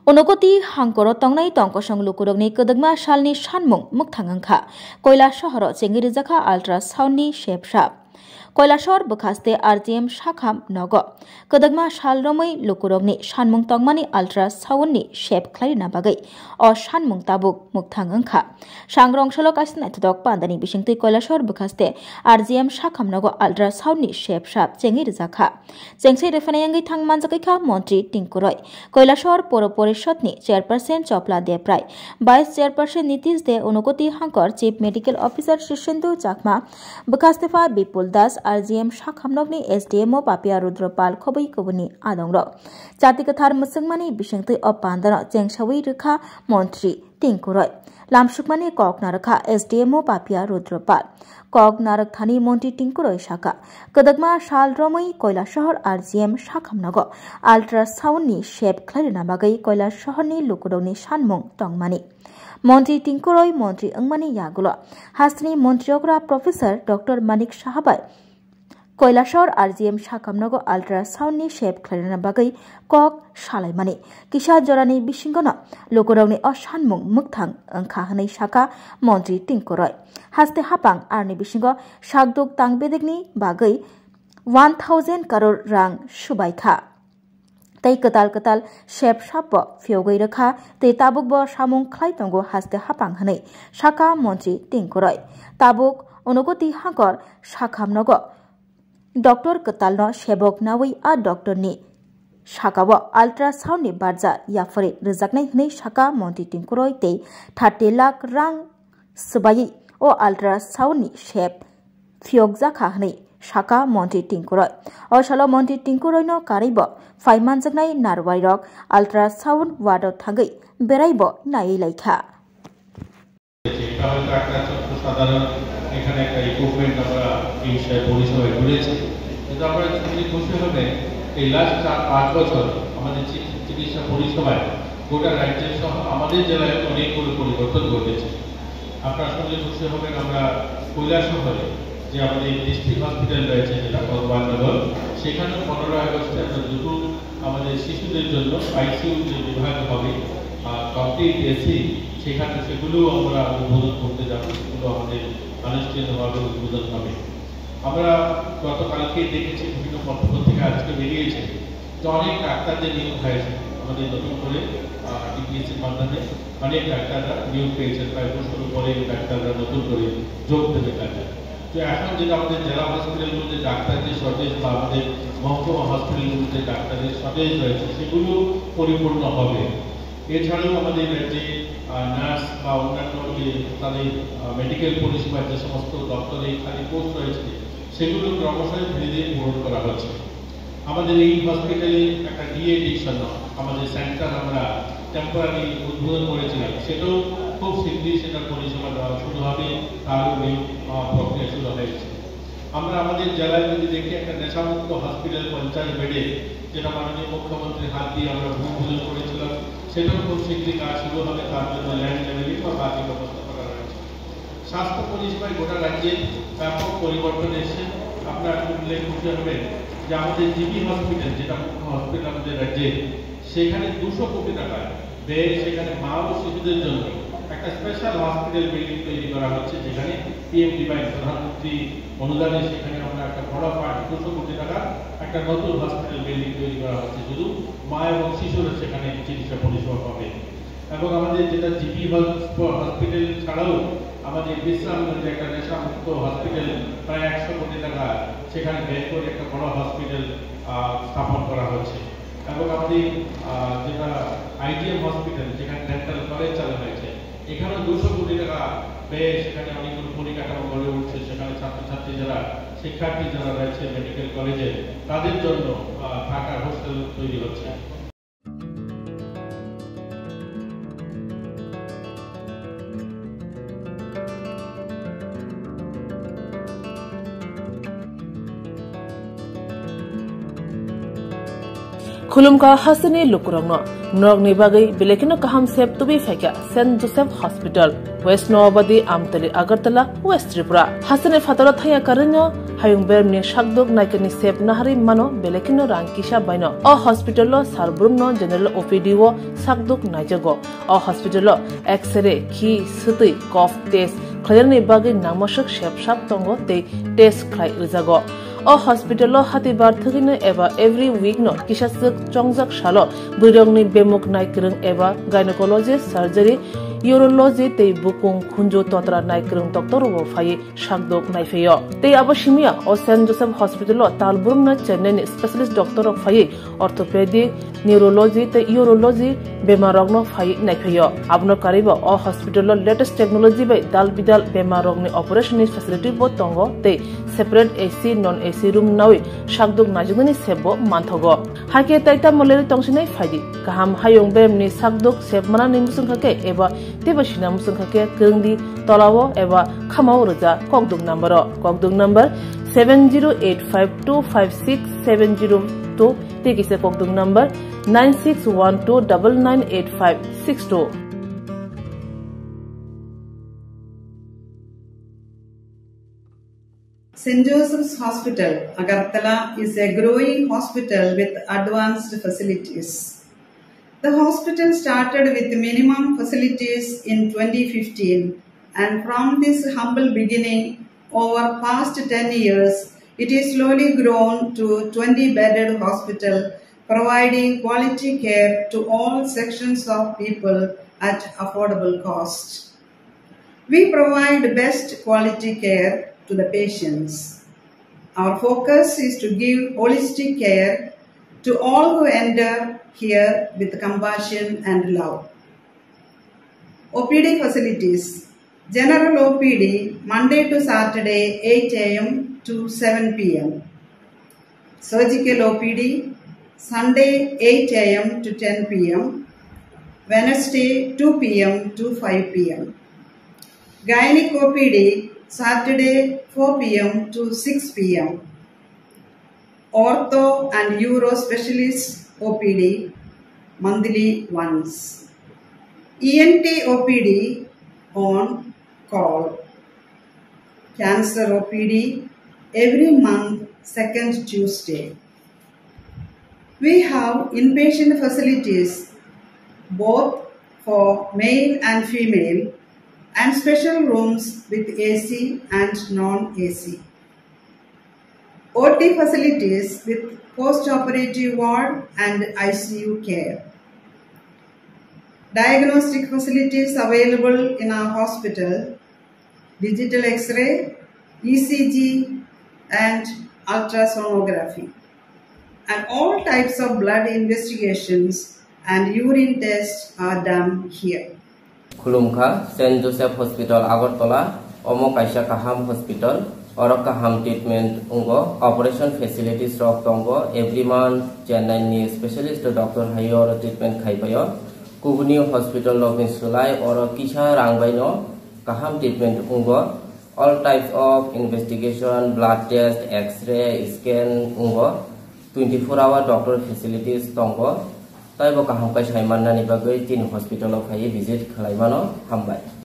Onogoti hangkoro tongnai tongkosong lukurogni kedegma shalni shanmung muktangangkha Kailasahoro chengirijaka ultrasoundni shepshap Kailasahor bokhaste RTM shakham nogo kedegma shalromai lukurogni shanmung tongmani ultrasoundni shep khlairina bagai o shanmung tabuk muktangangkha sangrong solo kasna thudok pandani bisingtui Kailasahor bokhaste RTM shakham nogo ultrasoundni shepshap chengirijaka chengsei refanyangai thangmanjakikha montri tingkuroi Kailasahor poro परिषदनि chairperson चपला देप्राय vice chairperson Nitish दे Unakoti हांकर chief medical officer शिशेंदु चाकमा बकास्तेफा विपुल दास RGM शाखामनगनि एसडीएमओ पापिया रुद्रपाल खबै कबुनि आदंग्र जातिकथार मुसंगमानि बिसंतै अपान्दन चेंगसावै रेखा मन्त्री टिंकुरय लामसुकमानि ककनारखा एसडीएमओ पापिया रुद्रपाल कक नारक थानी मन्त्री टिंकुरय शाखा कदगमा साल रमै Kailashahar RGM शाखामनग अल्ट्रासाउन्डनि shape खलारिना बागै कैलाशहरनि लुकुदौनि सानमुं टंगमानि मन्त्री टिंकुरय मन्त्री अंगमानि यागुल हास्टनि मन्त्रियग्रा professor doctor Manik साहाबाय Kailashahar RGM शाखामनग अल्ट्रासाउन्डनि shape खलारिना बागै कक सालायमानि किसा जरानि बिसिंगन लुकुदौनि असानमुं मुक्थां ओंखाहनै शाखा मन्त्री टिंकुरय हास्ते हापां आरनि बिसिंग शागदुक तांबेदेगनि बागै 1000 करोड़ रां सुबायखा तै कताल शेप साप फियोगै रखा तै ताबुक ब सामुं खलायतंगो हास्ते हापां हनै शाखा मन्त्री टिंकुरय ताबुक उनगति हांकर शाखामनग डॉक्टर कतालनो सेबक नावै आ डॉक्टरनि शाखाव अल्ट्रासाउन्डनि बारजा याफरे रोजाकनाय हनै शाखा मन्त्री टिंकुरय तै 30 लाख रां सुबायै ओ अल्ट्रासाउन्डनि शेप फियोगजाखा हनै शाखा मन्त्री टिंकुरय असालो मन्त्री टिंकुरयनो कारैब फाइमानजाकनाय नारवाइरक अल्ट्रासाउन्ड वार्डआव थांगै बेरायब नायै लायखा এখানে একটা ইকুইপমেন্ট আমরা এই পরিষেবায় করেছি কিন্তু আমরা খুশি হবে এই লাস্ট 8 বছর আমাদের চিকিৎসা পরিষেবায় গোটা রাজ্যের সহ আমাদের জেলায় অনেকগুলো পরিবর্তন ঘটেছে আপনারা শুনলে খুশি হবেন আমরা কৈলাসহরে যে আমাদের ডিস্ট্রিক্ট হসপিটাল রয়েছে যেটা ভগবাননগর সেখানে 15 আগস্টে আমরা দুটো আমাদের শিশুদের জন্য আইসিইউ যে বিভাগ হবে কমপ্লিট এসি সেখানে সেগুলো আমরা উদ্বোধন করতে যাব সেগুলো আমাদের আনুষ্ঠানিকভাবে উদ্বোধন হবে আমরা গতকালকে দেখেছি বিভিন্ন পত্রপত্রিকা আজকে বেরিয়েছে যে অনেক ডাক্তারদের নিয়োগ হয়েছে আমাদের নতুন করে ডিপিএসসির মাধ্যমে অনেক ডাক্তাররা নিয়োগ পেয়েছেন প্রায় 200 উপরে ডাক্তাররা নতুন করে যোগ দেবে কাজে তো এখন যেটা আমাদের জেলা হসপিটালগুলোতে ডাক্তারদের শর্টেজ বা আমাদের মহকুমা হসপিটালগুলোতে ডাক্তারদের শর্টেজ রয়েছে সেগুলো পরিপূর্ণ হবে এছাড়াও আমাদের যে নার্স বা অন্যান্য যে তাদের মেডিকেল পরিষেবার যে সমস্ত দপ্তরে খালি পোস্ট রয়েছে সেগুলো ক্রমশই ধীরে ধীরে পূরণ করা হচ্ছে আমাদের এই হসপিটালে একটা ডিএডিকশন আমাদের সেন্টার আমরা টেম্পোরারি উদ্বোধন করেছিলাম সেটাও খুব শীঘ্রই সেটার পরিষেবা দেওয়া শুরু হবে তারও প্রক্রিয়া শুরু হয়েছে আমরা আমাদের জেলায় যদি দেখি একটা নেশামুক্ত হসপিটাল 50 বেডে যেটা মাননীয় মুখ্যমন্ত্রীর হাত দিয়ে আমরা উদ্বোধন করেছিলাম সেটাও খুব শীঘ্রই কাজ শুরু হবে তার জন্য ল্যান্ড লেভেলিং বা বাকি ব্যবস্থা করা রয়েছে স্বাস্থ্য পরিষেবায় গোটা রাজ্যে ব্যাপক পরিবর্তন এসেছে আপনারা উল্লেখ করতে হবেন যে আমাদের জিবি হসপিটাল যেটা মুখ্য হসপিটাল আমাদের রাজ্যে সেখানে 200 কোটি টাকা ব্যয় সেখানে মা ও শিশুদের জন্য একটা স্পেশাল হসপিটাল বিল্ডিং তৈরি করা হচ্ছে যেখানে পিএমডিওয়াই প্রধানমন্ত্রী অনুদানে সেখানে আমরা একটা বড় পার্ট 200 কোটি টাকা একটা নতুন হসপিটাল বিল্ডিং তৈরি করা হচ্ছে শুধু মা এবং শিশুরা সেখানে চিকিৎসা পরিষেবা পাবে এবং আমাদের যেটা জিবি হসপিটাল ছাড়াও আমাদের বিশ্রামগঞ্জে একটা নেশামুক্ত হসপিটাল প্রায় 100 কোটি টাকা সেখানে ব্যয় করে একটা বড় হসপিটাল স্থাপন করা হচ্ছে এবং আমাদের যেটা আইডিএম হসপিটাল যেখানে ডেন্টাল কলেজ চালু হয়েছে এখানে 200 কোটি টাকা ব্যয় সেখানে অনেকগুলো পরিকাঠামো গড়ে উঠছে সেখানে ছাত্রছাত্রী যারা শিক্ষার্থী যারা রয়েছে মেডিকেল কলেজে তাদের জন্য থাকার হোস্টেল তৈরি হচ্ছে खुलुमका हासनी लुकुरंगनो नरगनि बागै बेलेकिनो काहाम सेब तुबि फाइका saint Joseph hospital west Nawabadi Amtali Agartala west Tripura हासने फातरा थाया करनो हायुं बेरनि शाकदुक नायकनि सेब नाहारि मानो बेलेकिनो रांकिसा बायनो अ हॉस्पिटलो सारब्रुमनो जनरल ओपीडी वो शाकदुक नायजगो अ हॉस्पिटलो एक्सरे खी सुतै कफ टेस्ट खयरनि बागै नामसक सेबसाब तंगो ते टेस्ट खाय रिजागो अ हॉस्पिटलो हातिबार थगिनो एबा एवरी वीक नो किसासक चंगजाक सालो बुरंगनि बेमुक नायकरं एबा गायनेकोलॉजिस्ट सर्जरी यूरोलॉजी ते बुकुं खुंजो तोत्रा नायकरं डॉक्टर वो फाये शाकदोक नायफेयो ते अबशिमिया अ सेंट जोसेफ हॉस्पिटलो तालबुरम न चेन्नई स्पेशलिस्ट डॉक्टर ऑफ फाये ऑर्थोपेडिक न्यूरोलॉजी ते यूरोलॉजी बेमारगनो फाये नायफेयो abno karibo अ हॉस्पिटलो लेटेस्ट टेक्नोलॉजी बाय दाल बिदाल बेमारगनि ऑपरेशन फैसिलिटी बो तंगो ते separate AC non AC room नावे शाकदुक नाजुगनि सेबो मानथगो हाके ताइता मलेरि तंसिनाय फायदि गाहाम हायुं बेमनि शाकदुक सेबमाना निमुसुंखाके एबा तेबसिना मुसुंखाके गंगदि तलावो एबा खामाव रजा कगदुक number 7085256702 तेकिसे कगदुक number 9612998562 St. Joseph's Hospital, Agartala is a growing hospital with advanced facilities. The hospital started with minimum facilities in 2015, and from this humble beginning, over past 10 years, it is slowly grown to 20-bedded hospital, providing quality care to all sections of people at affordable cost. We provide best quality care to the patients. Our focus is to give holistic care to all who enter here with compassion and love. OPD facilities. General OPD Monday to Saturday 8 a.m. to 7 p.m. Surgical OPD Sunday 8 a.m. to 10 p.m. Wednesday 2 p.m. to 5 p.m. Gynec OPD Saturday 4 p.m. to 6 p.m. Ortho and Uro Specialist OPD monthly once. ENT OPD on call. Cancer OPD every month second Tuesday. We have inpatient facilities both for male and female and special rooms with AC and non-AC. OT facilities with post-operative ward and ICU care. Diagnostic facilities available in our hospital, digital X-ray, ECG and ultrasonography. And all types of blood investigations and urine tests are done here. खुलुमखा saint Joseph hospital Agartala ओमो काइसा काहाम hospital और काहाम treatment उंगो operation facilities रॉक तंगो every month Chennai नि स्पेशलिस्ट डॉक्टर हायो और ट्रीटमेंट खाइबायो कुबुनी हॉस्पिटल लॉगिन सुलाई और किसा रांगबाइनो काहाम ट्रीटमेंट उंगो all types of investigation blood test X-ray scan उंगो 24 आवर डॉक्टर फैसिलिटीज तंगो ताइबो काहाम काइसा माननानि बागै तीन हॉस्पिटल फाइ विजिट खालायमानो हामबाय।